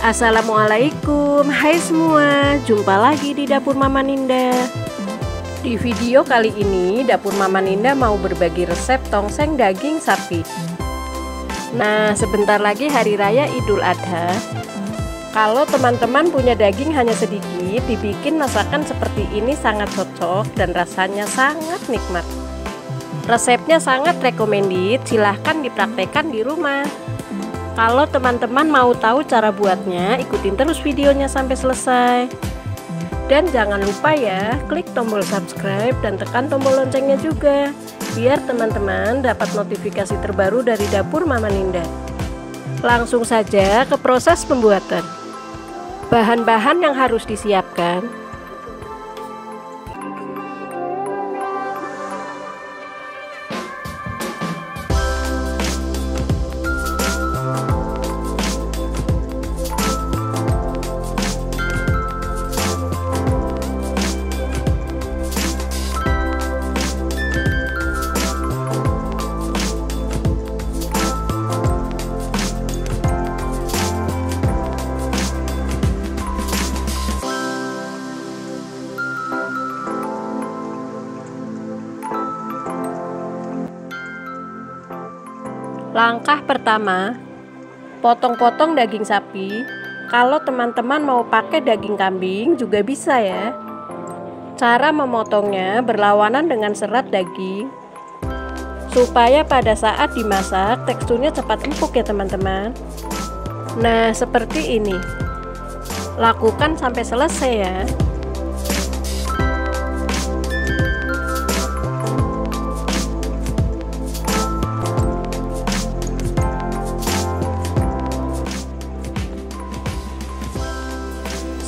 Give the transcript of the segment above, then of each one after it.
Assalamualaikum, hai semua, jumpa lagi di Dapur Mama Ninda. Di video kali ini, Dapur Mama Ninda mau berbagi resep tongseng daging sapi. Nah, sebentar lagi Hari Raya Idul Adha. Kalau teman-teman punya daging hanya sedikit, dibikin masakan seperti ini sangat cocok dan rasanya sangat nikmat. Resepnya sangat recommended, silahkan dipraktekkan di rumah. Kalau teman-teman mau tahu cara buatnya, ikutin terus videonya sampai selesai. Dan jangan lupa ya, klik tombol subscribe dan tekan tombol loncengnya juga, biar teman-teman dapat notifikasi terbaru dari Dapur Mama Ninda. Langsung saja ke proses pembuatan. Bahan-bahan yang harus disiapkan: langkah pertama, potong-potong daging sapi. Kalau teman-teman mau pakai daging kambing juga bisa ya. Cara memotongnya berlawanan dengan serat daging, supaya pada saat dimasak teksturnya cepat empuk ya teman-teman. Nah, seperti ini. Lakukan sampai selesai ya.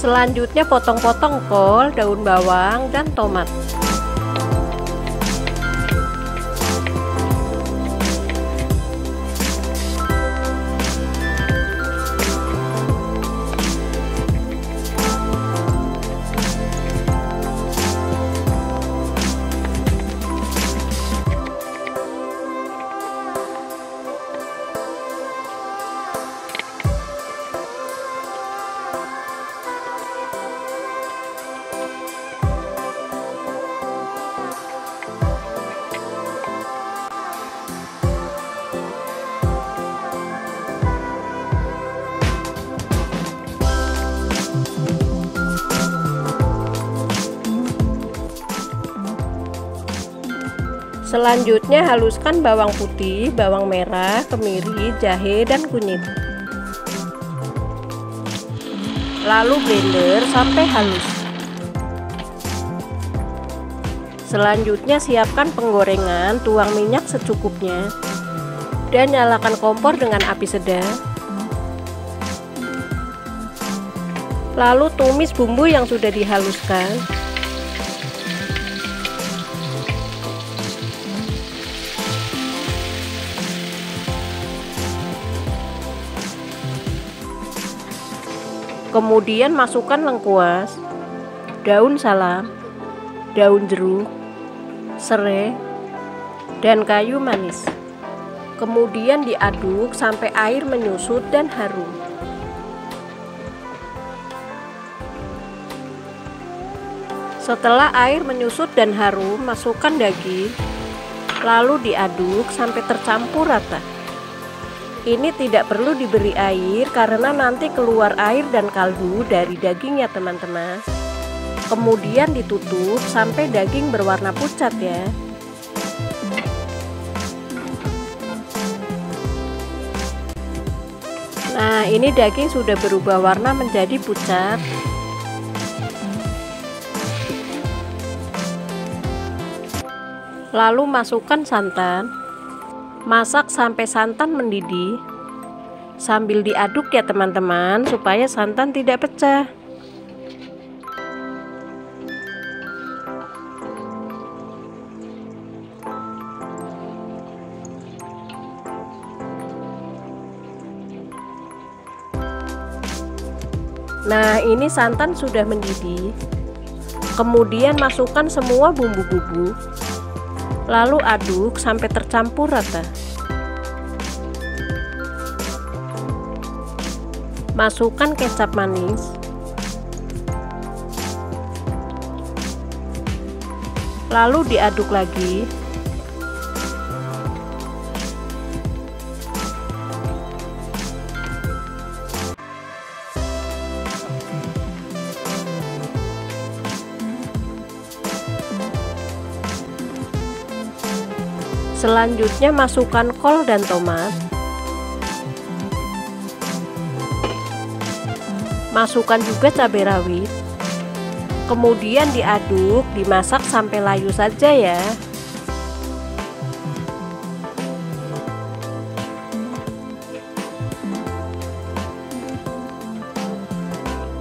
Selanjutnya potong-potong kol, daun bawang, dan tomat. Selanjutnya haluskan bawang putih, bawang merah, kemiri, jahe, dan kunyit. Lalu blender sampai halus. Selanjutnya siapkan penggorengan, tuang minyak secukupnya, dan nyalakan kompor dengan api sedang. Lalu tumis bumbu yang sudah dihaluskan. Kemudian masukkan lengkuas, daun salam, daun jeruk, serai, dan kayu manis. Kemudian diaduk sampai air menyusut dan harum. Setelah air menyusut dan harum, masukkan daging, lalu diaduk sampai tercampur rata. Ini tidak perlu diberi air karena nanti keluar air dan kaldu dari daging ya teman-teman. Kemudian ditutup sampai daging berwarna pucat ya. Nah, ini daging sudah berubah warna menjadi pucat. Lalu masukkan santan. Masak sampai santan mendidih. Sambil diaduk ya teman-teman, supaya santan tidak pecah. Nah, ini santan sudah mendidih. Kemudian masukkan semua bumbu-bumbu. Lalu aduk sampai tercampur rata. Masukkan kecap manis, lalu diaduk lagi. Selanjutnya masukkan kol dan tomat. Masukkan juga cabai rawit. Kemudian diaduk, dimasak sampai layu saja ya.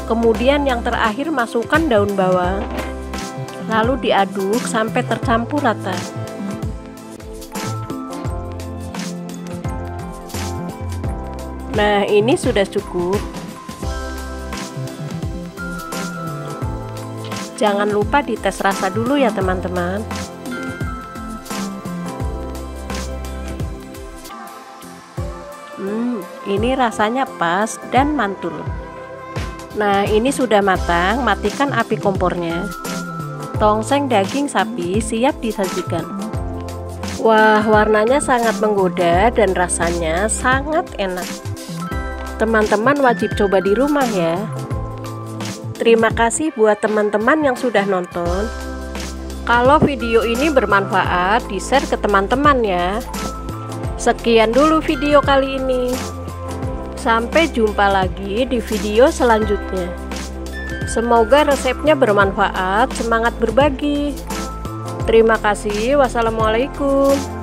Kemudian yang terakhir masukkan daun bawang. Lalu diaduk sampai tercampur rata. Nah, ini sudah cukup. Jangan lupa dites rasa dulu ya teman-teman. Ini rasanya pas dan mantul. Nah, ini sudah matang, matikan api kompornya. Tongseng daging sapi siap disajikan. Wah, warnanya sangat menggoda dan rasanya sangat enak. Teman-teman wajib coba di rumah ya. Terima kasih buat teman-teman yang sudah nonton. Kalau video ini bermanfaat, di-share ke teman-teman ya. Sekian dulu video kali ini. Sampai jumpa lagi di video selanjutnya. Semoga resepnya bermanfaat, semangat berbagi. Terima kasih. Wassalamualaikum.